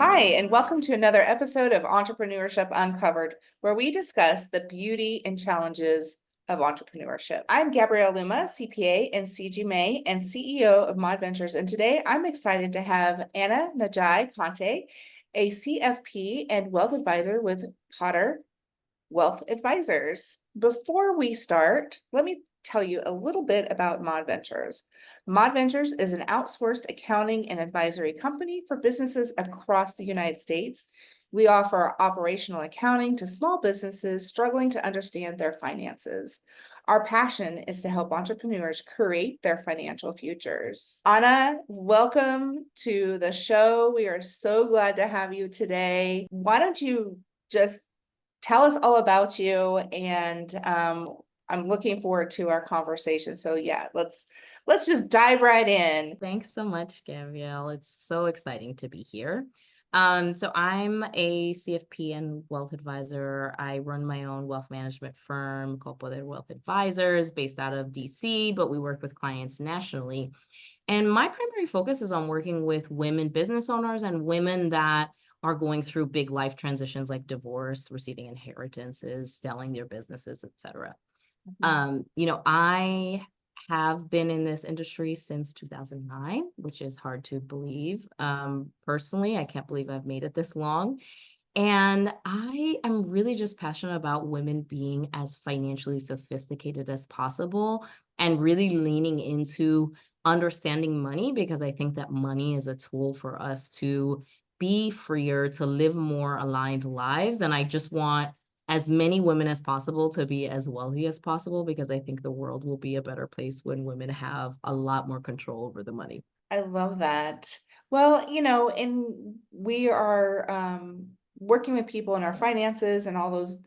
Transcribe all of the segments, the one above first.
Hi, and welcome to another episode of Entrepreneurship Uncovered, where we discuss the beauty and challenges of entrepreneurship. I'm Gabrielle Luoma, CPA and CGMA and CEO of Mod Ventures, and today I'm excited to have Anna Najai Conte, a CFP and wealth advisor with Potter Wealth Advisors. Before we start, let me tell you a little bit about Mod Ventures. Mod Ventures is an outsourced accounting and advisory company for businesses across the United States. We offer operational accounting to small businesses struggling to understand their finances. Our passion is to help entrepreneurs create their financial futures. Anna, welcome to the show. We are so glad to have you today. Why don't you just tell us all about you, and I'm looking forward to our conversation. So yeah, let's just dive right in. Thanks so much, Gabrielle. It's so exciting to be here. So I'm a CFP and wealth advisor. I run my own wealth management firm called Potter Wealth Advisors based out of DC, but we work with clients nationally. And my primary focus is on working with women business owners and women that are going through big life transitions like divorce, receiving inheritances, selling their businesses, etc. I have been in this industry since 2009, which is hard to believe. Personally, I can't believe I've made it this long. And I am really just passionate about women being as financially sophisticated as possible and really leaning into understanding money, because I think that money is a tool for us to be freer, to live more aligned lives. And I just want as many women as possible to be as wealthy as possible, because I think the world will be a better place when women have a lot more control over the money. I love that. Well, and we are working with people in our finances and all those,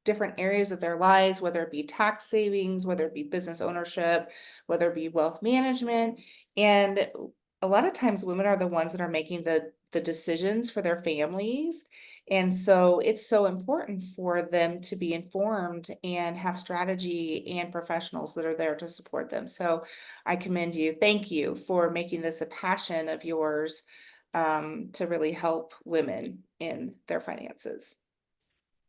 different areas of their lives, whether it be tax savings, whether it be business ownership, whether it be wealth management. And a lot of times women are the ones that are making the decisions for their families. And so it's so important for them to be informed and have strategy and professionals that are there to support them. So I commend you. Thank you for making this a passion of yours, to really help women in their finances.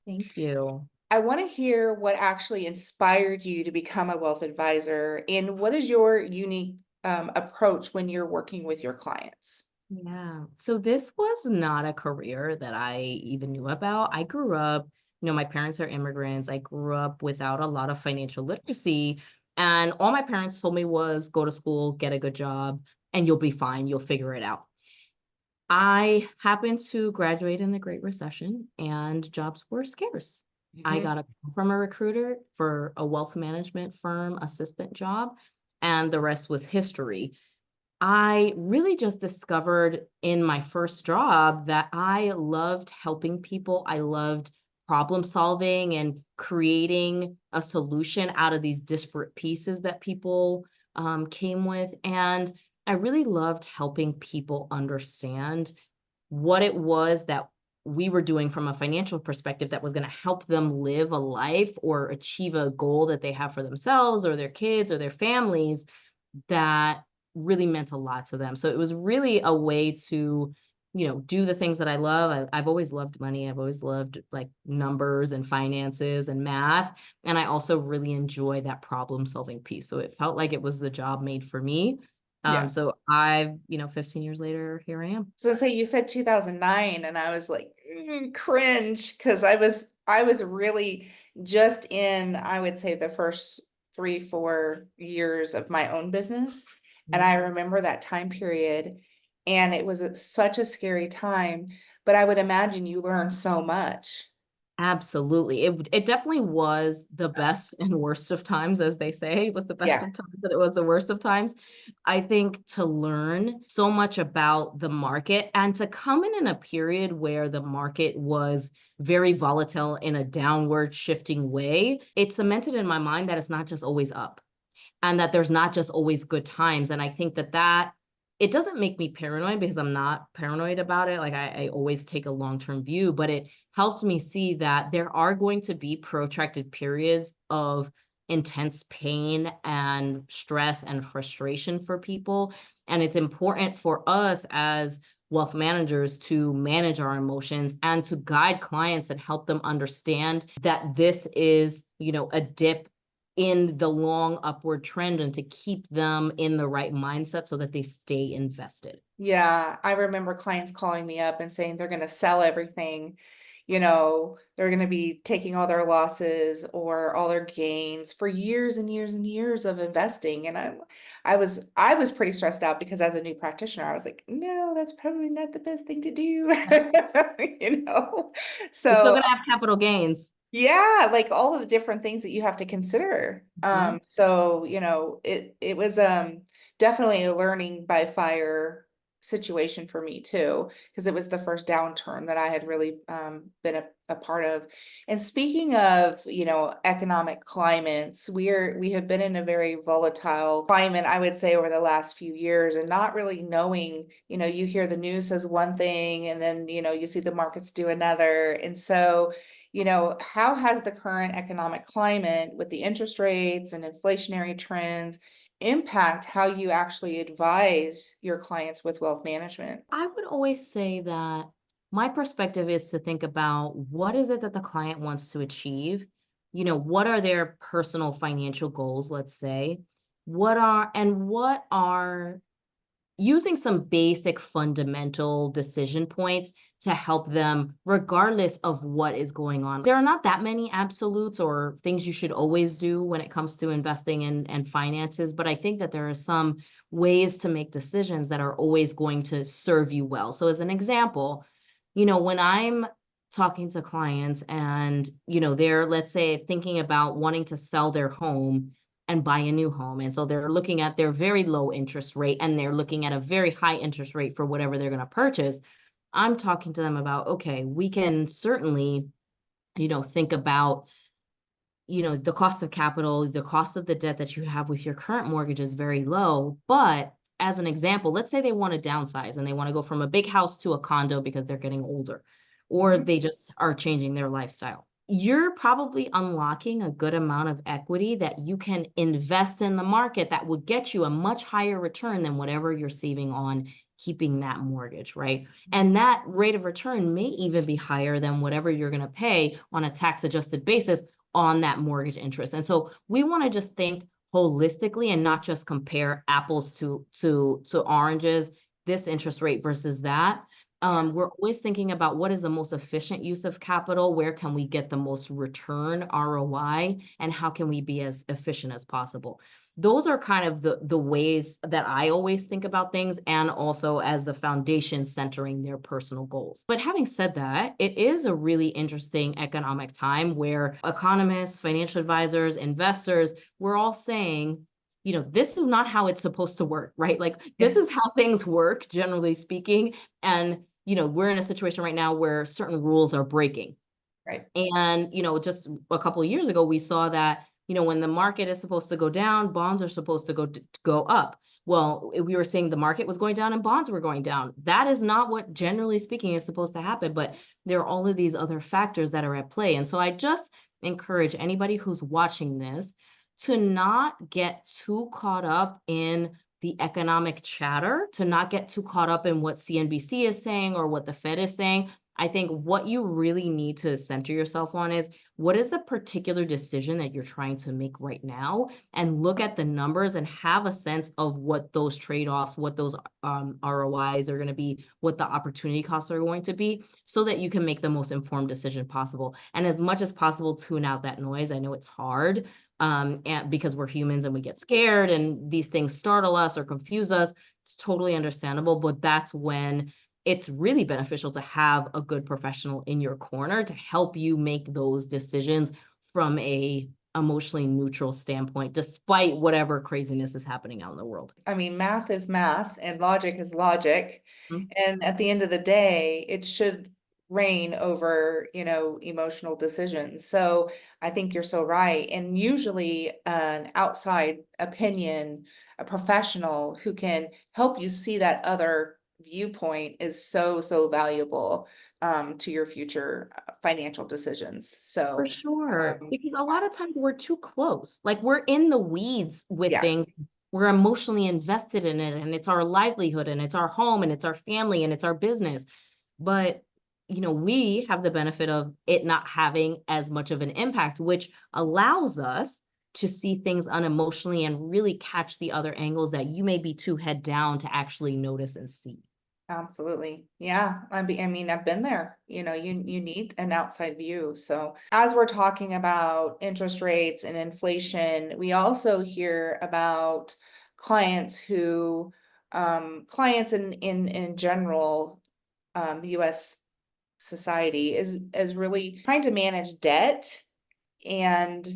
Thank you. I want to hear what actually inspired you to become a wealth advisor, and what is your unique approach when you're working with your clients? Yeah. So this was not a career that I even knew about. I grew up, my parents are immigrants. I grew up without a lot of financial literacy. And all my parents told me was go to school, get a good job, and you'll be fine. You'll figure it out. I happened to graduate in the Great Recession and jobs were scarce. I Mhm. got a call from a recruiter for a wealth management firm assistant job, and the rest was history. I really just discovered in my first job that I loved helping people. I loved problem solving and creating a solution out of these disparate pieces that people came with. And I really loved helping people understand what it was that we were doing from a financial perspective that was going to help them live a life or achieve a goal that they have for themselves or their kids or their families that really meant a lot to them. So it was really a way to, do the things that I love. I've always loved money. I've always loved like numbers and finances and math. And I also really enjoy that problem solving piece. So it felt like it was the job made for me. Yeah. So I've, 15 years later, here I am. So say you said 2009, and I was like, cringe, because I was really just in, I would say, the first 3, 4 years of my own business. And I remember that time period, and it was such a scary time, but I would imagine you learned so much. Absolutely. It definitely was the best and worst of times, as they say. It was the best Yeah. of times, but it was the worst of times. I think to learn so much about the market and to come in a period where the market was very volatile in a downward shifting way, it cemented in my mind that it's not just always up and that there's not just always good times. And I think that it doesn't make me paranoid because I'm not paranoid about it. Like I always take a long-term view, but it helped me see that there are going to be protracted periods of intense pain and stress and frustration for people. And it's important for us as wealth managers to manage our emotions and to guide clients and help them understand that this is, a dip in the long upward trend, and to keep them in the right mindset so that they stay invested. Yeah, I remember clients calling me up and saying they're going to sell everything. They're going to be taking all their losses or all their gains for years and years and years of investing. And I was pretty stressed out because as a new practitioner, I was like, no, that's probably not the best thing to do. You know, You're still so going to have capital gains. yeah, like all of the different things that you have to consider. Mhm. So, it was definitely a learning by fire situation for me too, because it was the first downturn that I had really been a part of. And speaking of, economic climates, we have been in a very volatile climate, I would say, over the last few years, and not really knowing, you hear the news says one thing and then, you see the markets do another. And so how has the current economic climate with the interest rates and inflationary trends impact how you actually advise your clients with wealth management? I would always say that my perspective is to think about what is it that the client wants to achieve? What are their personal financial goals, let's say? What are using some basic fundamental decision points to help them regardless of what is going on. There are not that many absolutes or things you should always do when it comes to investing and finances, but I think that there are some ways to make decisions that are always going to serve you well. So as an example, when I'm talking to clients and, they're, let's say, thinking about wanting to sell their home and buy a new home. And so they're looking at their very low interest rate and they're looking at a very high interest rate for whatever they're going to purchase. I'm talking to them about, okay, we can certainly, think about, the cost of capital, the cost of the debt that you have with your current mortgage is very low. But as an example, let's say they want to downsize and they want to go from a big house to a condo because they're getting older, or Mhm. they just are changing their lifestyle. You're probably unlocking a good amount of equity that you can invest in the market that would get you a much higher return than whatever you're saving on keeping that mortgage, right? And that rate of return may even be higher than whatever you're going to pay on a tax adjusted basis on that mortgage interest. And so we want to just think holistically and not just compare apples to oranges, this interest rate versus that. Yeah. We're always thinking about what is the most efficient use of capital, where can we get the most return, ROI, and how can we be as efficient as possible. Those are kind of the ways that I always think about things, and also as the foundation centering their personal goals. But having said that, it is a really interesting economic time where economists, financial advisors, investors, we're all saying, this is not how it's supposed to work, right? Like, this Yeah. is how things work, generally speaking. And, we're in a situation right now where certain rules are breaking. Right. And, just a couple of years ago, we saw that, when the market is supposed to go down, bonds are supposed to go up. Well, we were saying the market was going down and bonds were going down. That is not what, generally speaking, is supposed to happen. But there are all of these other factors that are at play. And so I just encourage anybody who's watching this to not get too caught up in the economic chatter, to not get too caught up in what CNBC is saying or what the Fed is saying. I think what you really need to center yourself on is, what is the particular decision that you're trying to make right now, and look at the numbers and have a sense of what those trade-offs, what those ROIs are going to be, what the opportunity costs are going to be, so that you can make the most informed decision possible. And as much as possible, tune out that noise. I know it's hard, and because we're humans and we get scared and these things startle us or confuse us. It's totally understandable, but that's when it's really beneficial to have a good professional in your corner to help you make those decisions from a emotionally neutral standpoint, despite whatever craziness is happening out in the world. I mean, math is math and logic is logic. Mhm. And at the end of the day, it should reign over, emotional decisions. So I think you're so right. And usually an outside opinion, a professional who can help you see that other viewpoint is so, so valuable to your future financial decisions. For So sure. um, Because a lot of times we're too close. Like, we're in the weeds with yeah. things. we're emotionally invested in it, and it's our livelihood, and it's our home, and it's our family, and it's our business. But, we have the benefit of it not having as much of an impact, which allows us to see things unemotionally and really catch the other angles that you may be too head down to actually notice and see. Absolutely. Yeah. I mean, I've been there, you need an outside view. So as we're talking about interest rates and inflation, we also hear about clients who, clients in general, the US society is really trying to manage debt and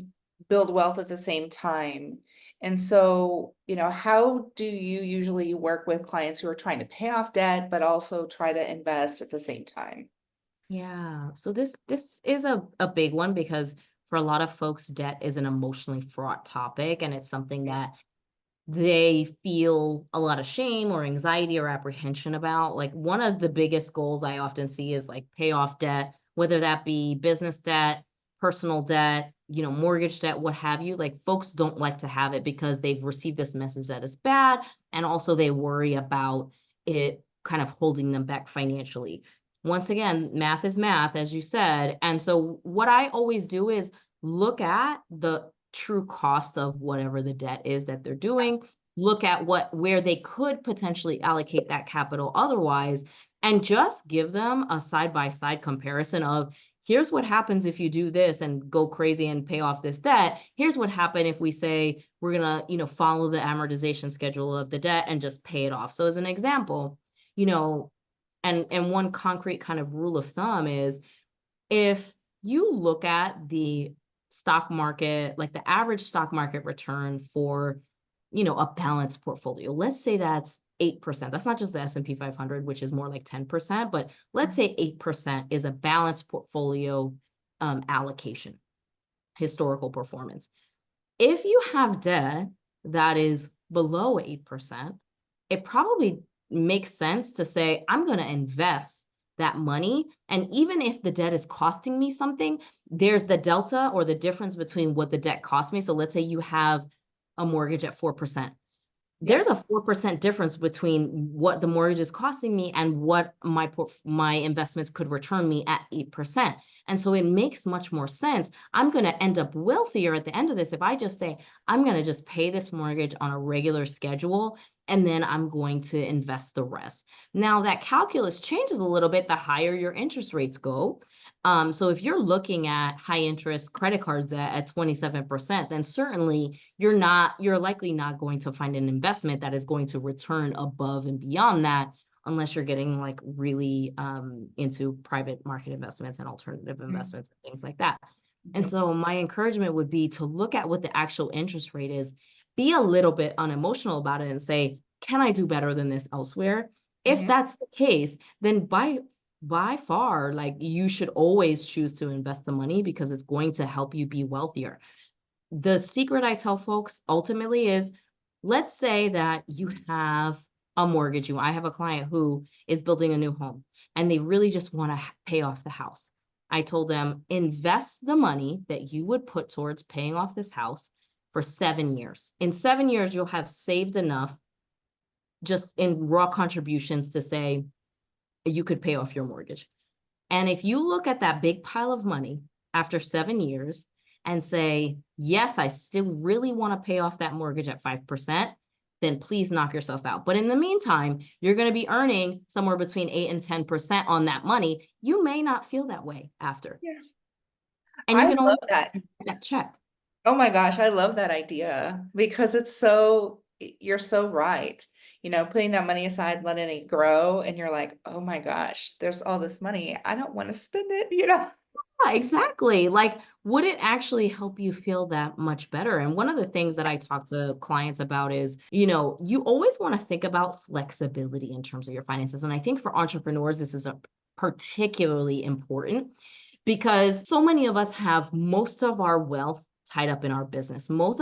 build wealth at the same time. And so, how do you usually work with clients who are trying to pay off debt, but also try to invest at the same time? Yeah. So this is a big one because for a lot of folks, debt is an emotionally fraught topic, and it's something that they feel a lot of shame or anxiety or apprehension about. Like, one of the biggest goals I often see is like pay off debt, whether that be business debt, personal debt, mortgage debt, what have you. Like, folks don't like to have it because they've received this message that it's bad. And also they worry about it kind of holding them back financially. Once again, math is math, as you said. And so what I always do is look at the true cost of whatever the debt is that they're doing, look at where they could potentially allocate that capital otherwise, and just give them a side by side comparison of, here's what happens if you do this and go crazy and pay off this debt. Here's what happened if we say we're gonna, follow the amortization schedule of the debt and just pay it off. So as an example, and one concrete kind of rule of thumb is, if you look at the stock market, like the average stock market return for, a balanced portfolio, let's say that's 8%. That's not just the S&P 500, which is more like 10%, but let's say 8% is a balanced portfolio allocation, historical performance. If you have debt that is below 8%, it probably makes sense to say, I'm going to invest that money. And even if the debt is costing me something, there's the delta or the difference between what the debt cost me. So let's say you have a mortgage at 4%. Yep. There's a 4% difference between what the mortgage is costing me and what my investments could return me at 8%. And so it makes much more sense. I'm going to end up wealthier at the end of this if I just say, I'm going to just pay this mortgage on a regular schedule, and then I'm going to invest the rest. Now, that calculus changes a little bit the higher your interest rates go. So if you're looking at high interest credit cards at 27%, then certainly you're likely not going to find an investment that is going to return above and beyond that, unless you're getting like really into private market investments and alternative investments and things like that. And so my encouragement would be to look at what the actual interest rate is, be a little bit unemotional about it and say, can I do better than this elsewhere? If Mhm. that's the case, then by far, like, you should always choose to invest the money because it's going to help you be wealthier. The secret I tell folks ultimately is, let's say that you have a mortgage. I have a client who is building a new home and they really just want to pay off the house. I told them, invest the money that you would put towards paying off this house for 7 years. In 7 years, you'll have saved enough just in raw contributions to say you could pay off your mortgage. And if you look at that big pile of money after 7 years and say, yes, I still really want to pay off that mortgage at 5%, then please knock yourself out. But in the meantime, you're going to be earning somewhere between 8 and 10% on that money. You may not feel that way after. Yeah. And I you can always love that. get that check. Oh my gosh, I love that idea because you're so right. Putting that money aside, letting it grow, and you're like, oh my gosh, there's all this money. I don't want to spend it. Yeah, exactly. Like, would it actually help you feel that much better? And one of the things that I talk to clients about is, you always want to think about flexibility in terms of your finances. And I think for entrepreneurs, this is particularly important because so many of us have most of our wealth tied up in our business. Most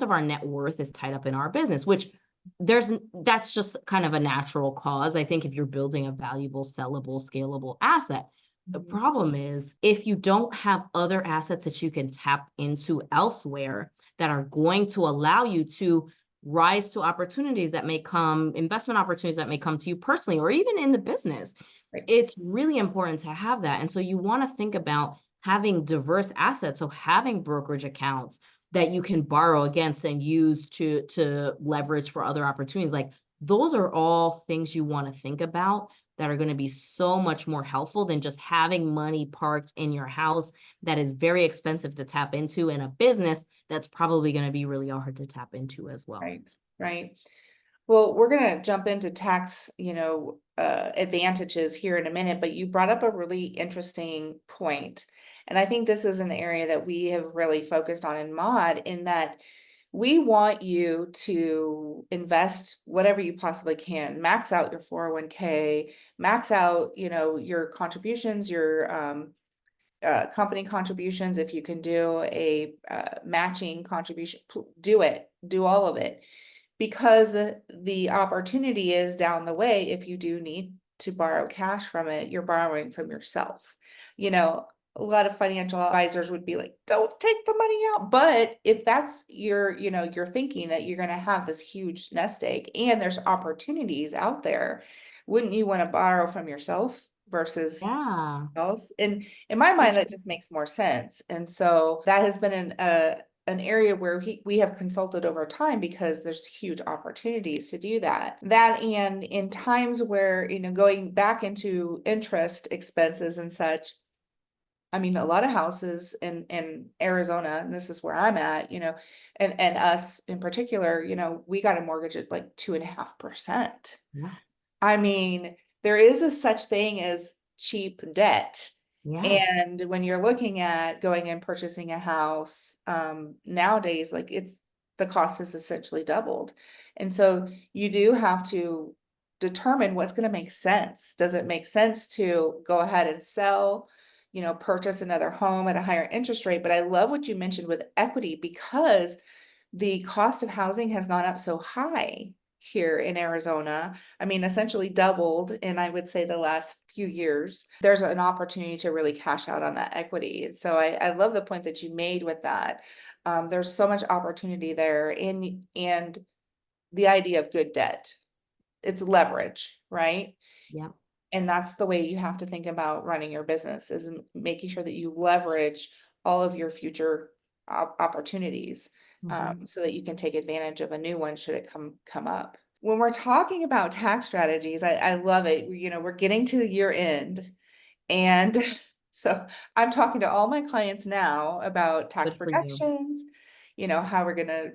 of our net worth is tied up in our business, which that's just kind of a natural cause. I think if you're building a valuable, sellable, scalable asset. The Mhm. problem is, if you don't have other assets that you can tap into elsewhere that are going to allow you to rise to opportunities that may come, investment opportunities that may come to you personally, or even in the business. Right. It's really important to have that. And so you want to think about having diverse assets. So having brokerage accounts that you can borrow against and use to leverage for other opportunities. Like those are all things you want to think about that are going to be so much more helpful than just having money parked in your house that is very expensive to tap into, in a business that's probably going to be really hard to tap into as well. Right, right. Well, we're gonna jump into tax, advantages here in a minute, but you brought up a really interesting point. And I think this is an area that we have really focused on in Mod, in that we want you to invest whatever you possibly can, max out your 401k, max out, your contributions, your company contributions. If you can do a matching contribution, do it, do all of it. Because the opportunity is down the way, if you do need to borrow cash from it, you're borrowing from yourself. A lot of financial advisors would be like, don't take the money out. But if that's your thinking that you're going to have this huge nest egg and there's opportunities out there, wouldn't you want to borrow from yourself versus Yeah, else? And in my for mind, that just makes more sense. And so that has been an area where we have consulted over time, because there's huge opportunities to do that. That, and in times where, going back into interest expenses and such, I mean, a lot of houses in Arizona, and this is where I'm at, and us in particular, we got a mortgage at like 2.5%. yeah. I mean, there is a such thing as cheap debt. Yes. And when you're looking at going and purchasing a house, nowadays, like the cost has essentially doubled. And so you do have to determine what's going to make sense. Does it make sense to go ahead and sell, purchase another home at a higher interest rate? But I love what you mentioned with equity, because the cost of housing has gone up so high here in Arizona. I mean, essentially doubled in, I would say, the last few years. There's an opportunity to really cash out on that equity. And so I love the point that you made with that. There's so much opportunity there, and the idea of good debt. It's leverage, right? Yeah. And that's the way you have to think about running your business, is making sure that you leverage all of your future opportunities, Mhm. so that you can take advantage of a new one should it come up. When we're talking about tax strategies, I love it. We're getting to the year end, and so I'm talking to all my clients now about tax Good for you. projections, how we're gonna,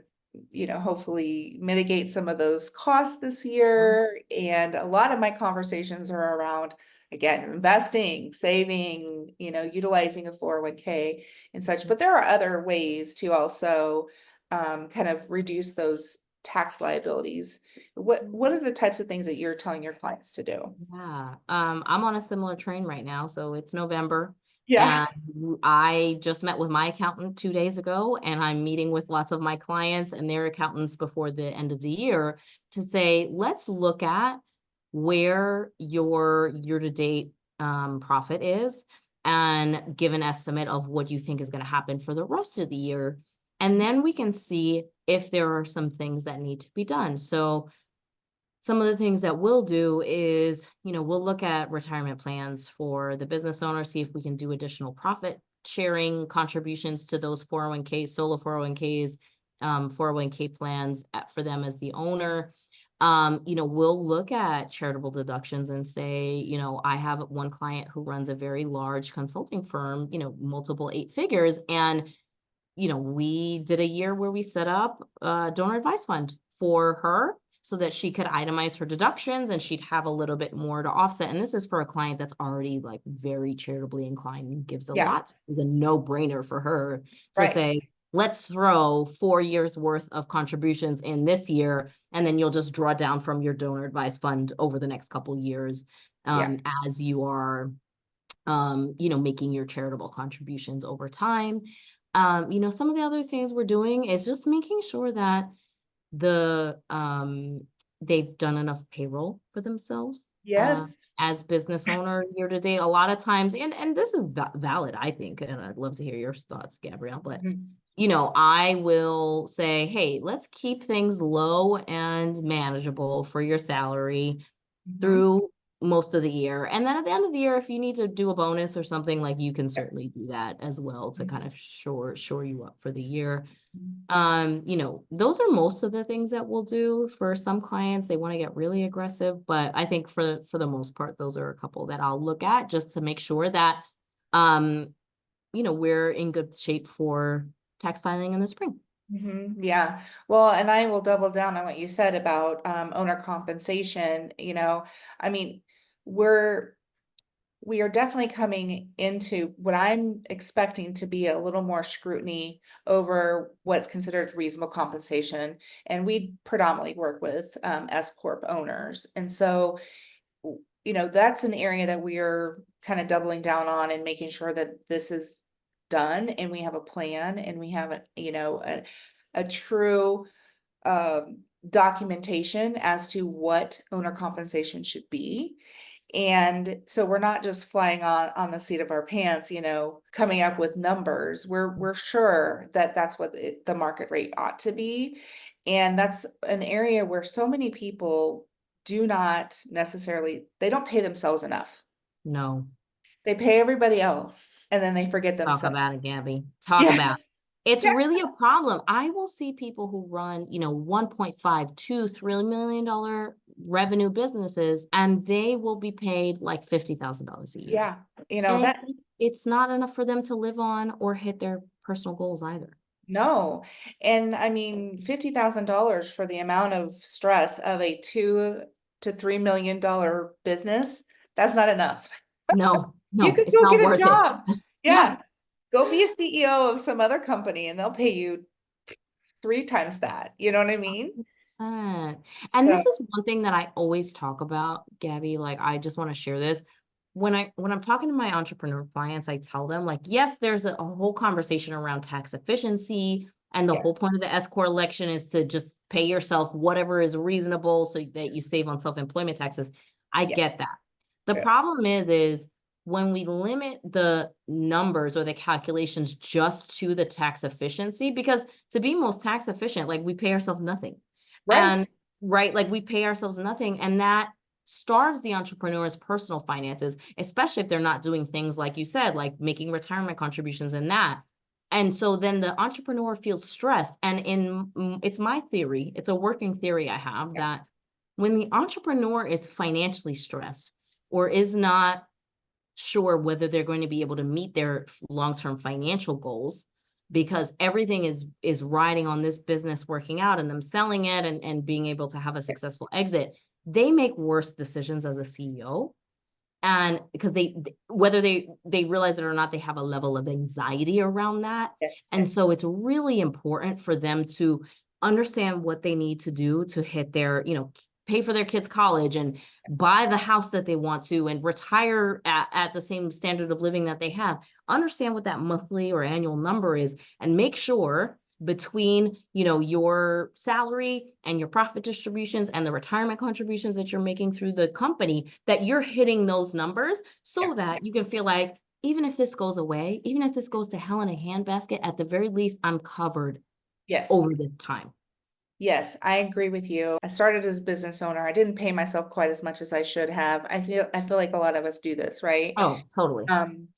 hopefully mitigate some of those costs this Yeah. year. And a lot of my conversations are around, again, investing, saving, utilizing a 401k and such. But there are other ways to also kind of reduce those tax liabilities. What are the types of things that you're telling your clients to do? Yeah. I'm on a similar train right now. So it's November, Yeah. and I just met with my accountant 2 days ago, and I'm meeting with lots of my clients and their accountants before the end of the year to say, let's look at where your year-to-date profit is and give an estimate of what you think is going to happen for the rest of the year. And then we can see if there are some things that need to be done. So some of the things that we'll do is, we'll look at retirement plans for the business owner, see if we can do additional profit sharing contributions to those 401ks, solo 401ks, 401k plans for them as the owner. We'll look at charitable deductions and say, I have one client who runs a very large consulting firm, multiple 8 figures. And, we did a year where we set up a donor advice fund for her so that she could itemize her deductions and she'd have a little bit more to offset. And this is for a client that's already like very charitably inclined and gives a Yeah. lot. It's a no-brainer for her to Right. say, let's throw 4 years worth of contributions in this year, and then you'll just draw down from your donor advice fund over the next couple years, Yeah. as you are, making your charitable contributions over time. Some of the other things we're doing is just making sure that they've done enough payroll for themselves Yes. as business owner year to date. A lot of times, and this is valid, I think, and I'd love to hear your thoughts, Gabrielle, but Mhm. I will say, hey, let's keep things low and manageable for your salary Mhm. through most of the year. And then at the end of the year, if you need to do a bonus or something, like you can certainly do that as well to kind of shore you up for the year. Mhm. Those are most of the things that we'll do. For some clients, they want to get really aggressive, but I think for the most part, those are a couple that I'll look at just to make sure that um, we're in good shape for tax filing in the spring. Yeah, well, and I will double down on what you said about owner compensation, I mean, we're we are definitely coming into what I'm expecting to be a little more scrutiny over what's considered reasonable compensation. And we predominantly work with S corp owners. And so, that's an area that we are kind of doubling down on and making sure that this is done and we have a plan and we have a true documentation as to what owner compensation should be. And so we're not just flying on the seat of our pants, coming up with numbers. We're sure that that's what the market rate ought to be. And that's an area where so many people do not necessarily, they don't pay themselves enough. No, They pay everybody else and then they forget talk themselves. about it, Gabby. Talk Yeah. about it. It's Yeah. really a problem. I will see people who run, 1.5, 2, $3 million revenue businesses, and they will be paid like $50,000 a year. Yeah. And That it's not enough for them to live on or hit their personal goals either. No, and I mean, $50,000 for the amount of stress of a $2 to $3 million business, that's not enough. No, You no, could it's go not get a worth it. job. Yeah. Yeah, go be a CEO of some other company and they'll pay you 3 times that. You know what I mean? 100%. And So, this is one thing that I always talk about, Gabby. Like, I just want to share this. When I'm talking to my entrepreneur clients, I tell them, like, yes, there's a whole conversation around tax efficiency. And the yeah, whole point of the S corp election is to just pay yourself whatever is reasonable so that you save on self-employment taxes. I yes, get that. The yeah, problem is when we limit the numbers or the calculations just to the tax efficiency, because to be most tax efficient, like we pay ourselves nothing. right. And right, like we pay ourselves nothing. And that starves the entrepreneur's personal finances, especially if they're not doing things like you said, like making retirement contributions and that. And so then the entrepreneur feels stressed. And it's my theory, it's a working theory I have, Yeah, that when the entrepreneur is financially stressed or is not sure whether they're going to be able to meet their long-term financial goals, because everything is riding on this business working out and them selling it and being able to have a yes, successful exit, they make worse decisions as a CEO. And because whether they realize it or not, they have a level of anxiety around that. yes, And so it's really important for them to understand what they need to do to hit their, pay for their kids' college and buy the house that they want to and retire at the same standard of living that they have. Understand what that monthly or annual number is and make sure between your salary and your profit distributions and the retirement contributions that you're making through the company, that you're hitting those numbers yeah, so that you can feel like, even if this goes away, even if this goes to hell in a handbasket, at the very least I'm covered yes. over this time. Yes, I agree with you. I started as a business owner. I didn't pay myself quite as much as I should have. I feel like a lot of us do this, right? Oh, totally. Um,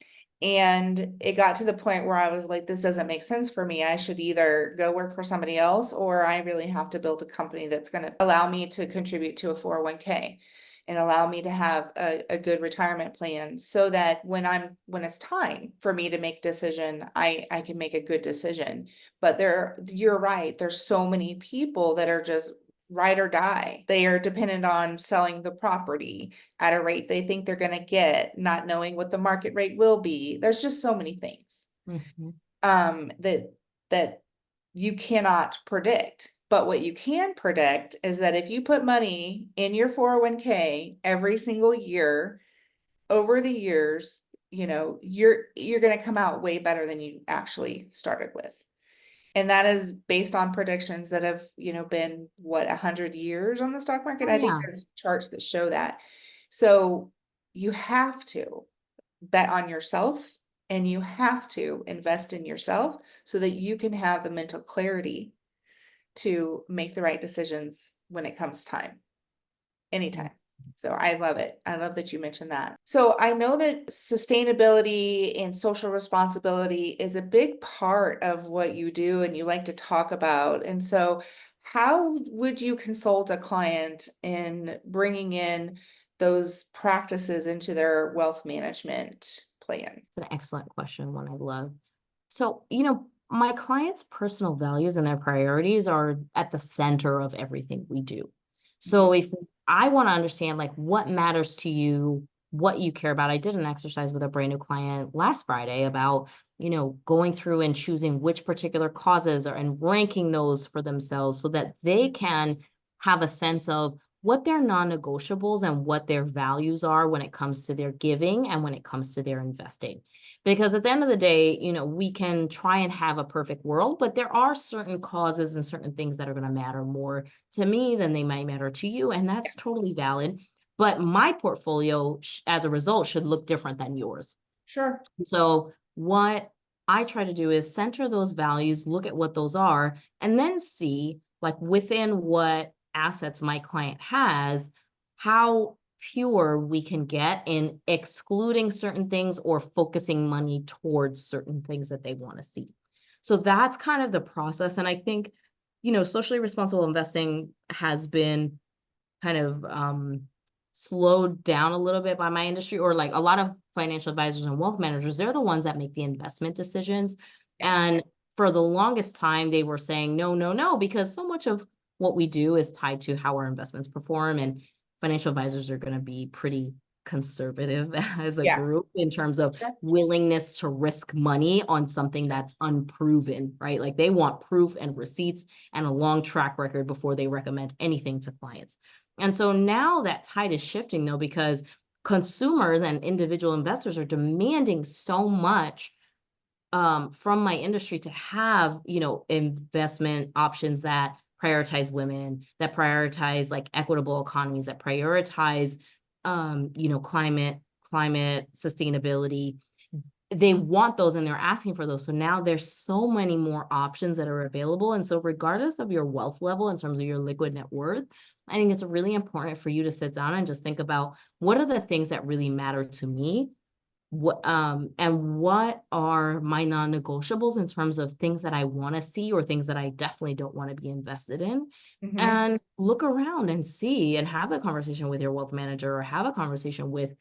and it got to the point where I was like, this doesn't make sense for me. I should either go work for somebody else or I really have to build a company that's going to allow me to contribute to a 401k and allow me to have a good retirement plan so that when it's time for me to make a decision, I can make a good decision. But you're right. There's so many people that are just ride or die. They are dependent on selling the property at a rate they think they're going to get, not knowing what the market rate will be. There's just so many things Mhm. that you cannot predict. But what you can predict is that if you put money in your 401k every single year over the years, you're going to come out way better than you actually started with. And that is based on predictions that have, been 100 years on the stock market. Oh I think yeah. there's charts that show that. So you have to bet on yourself and you have to invest in yourself so that you can have the mental clarity to make the right decisions when it comes time, anytime. So I love it. I love that you mentioned that. So I know that sustainability and social responsibility is a big part of what you do and you like to talk about. And so how would you consult a client in bringing in those practices into their wealth management plan? It's an excellent question, one I love. So, my clients' personal values and their priorities are at the center of everything we do. Mhm. So, if I want to understand like what matters to you, what you care about, I did an exercise with a brand new client last Friday about, going through and choosing which particular causes are and ranking those for themselves so that they can have a sense of what their non-negotiables and what their values are when it comes to their giving and when it comes to their investing. Because at the end of the day, we can try and have a perfect world, but there are certain causes and certain things that are going to matter more to me than they might matter to you. And that's totally valid. But my portfolio, as a result, should look different than yours. Sure. So, what I try to do is center those values, look at what those are, and then see, like, within what assets my client has, how pure we can get in excluding certain things or focusing money towards certain things that they want to see. So, that's kind of the process. And I think, socially responsible investing has been kind of slowed down a little bit by my industry, or like a lot of financial advisors and wealth managers, they're the ones that make the investment decisions. Yeah. And for the longest time, they were saying no, no, no, because so much of what we do is tied to how our investments perform. And financial advisors are going to be pretty conservative as a Yeah. group in terms of Sure. willingness to risk money on something Sure. that's unproven, right? Like they want proof and receipts and a long track record before they recommend anything to clients. And so now that tide is shifting though, because consumers and individual investors are demanding so much from my industry to have, investment options that prioritize women, that prioritize like equitable economies, that prioritize, climate sustainability. They want those and they're asking for those. So now there's so many more options that are available. And so regardless of your wealth level in terms of your liquid net worth, I think it's really important for you to sit down and just think about what are the things that really matter to me? What are my non-negotiables in terms of things that I want to see or things that I definitely don't want to be invested in? Mhm. And look around and see and have a conversation with your wealth manager or have a conversation with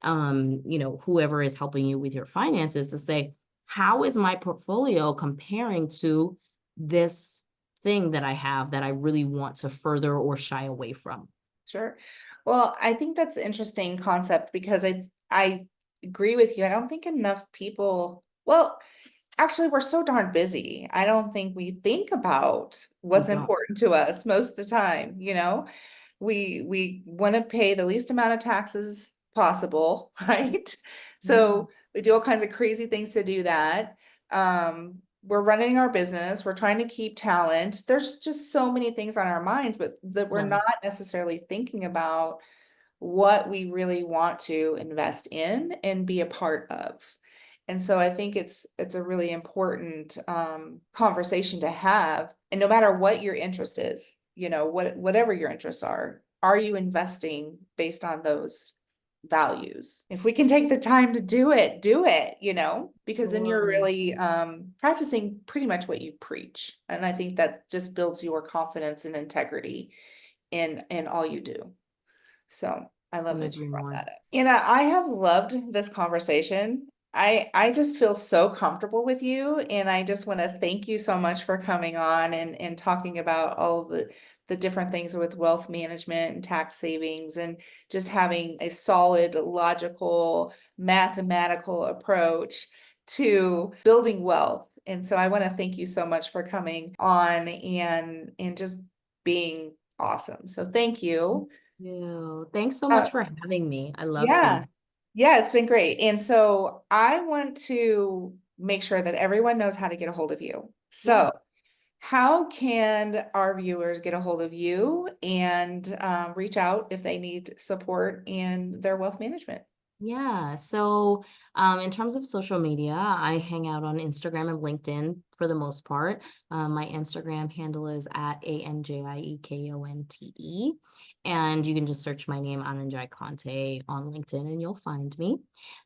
whoever is helping you with your finances to say, how is my portfolio comparing to this thing that I have that I really want to further or shy away from? Sure. Well, I think that's an interesting concept because I agree with you. I don't think enough people, well, actually, we're so darn busy. I don't think we think about We what's don't. important to us most of the time, you know? We want to pay the least amount of taxes possible, right? Yeah. So we do all kinds of crazy things to do that. We're running our business, we're trying to keep talent. There's just so many things on our minds, but that we're Yeah. not necessarily thinking about what we really want to invest in and be a part of. And so I think it's a really important conversation to have. And no matter what your interest is, whatever your interests are you investing based on those values? If we can take the time to do it, because then you're Sure. really practicing pretty much what you preach. And I think that just builds your confidence and integrity in all you do. So I love Couldn't that you agree brought more. that up. I have loved this conversation. I just feel so comfortable with you, and I just want to thank you so much for coming on and talking about all the different things with wealth management and tax savings and just having a solid, logical, mathematical approach to building wealth. And so I want to thank you so much for coming on and just being awesome. So thank you. Thanks so Uh, much for having me. I love being. yeah, yeah, it's been great. And so I want to make sure that everyone knows how to get a hold of you. Yeah. So how can our viewers get a hold of you and reach out if they need support in their wealth management? Yeah. So, in terms of social media, I hang out on Instagram and LinkedIn for the most part. My Instagram handle is at ANJIEKONTE. And you can just search my name, Ananjai Conte, on LinkedIn and you'll find me.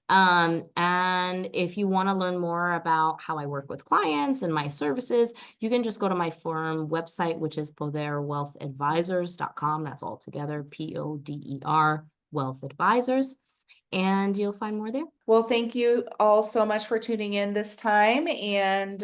And if you want to learn more about how I work with clients and my services, you can just go to my firm website, which is poderwealthadvisors.com. That's all together, PODER Wealth Advisors, and you'll find more there. Well, thank you all so much for tuning in this time and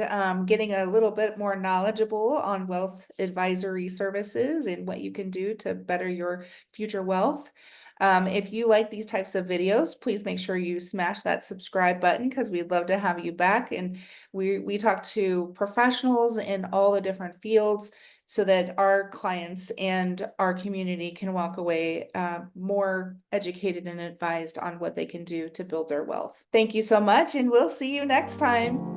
getting a little bit more knowledgeable on wealth advisory services and what you can do to better your future wealth. If you like these types of videos, please make sure you smash that subscribe button because we'd love to have you back. And we talk to professionals in all the different fields so that our clients and our community can walk away more educated and advised on what they can do to build their wealth. Thank you so much, and we'll see you next time.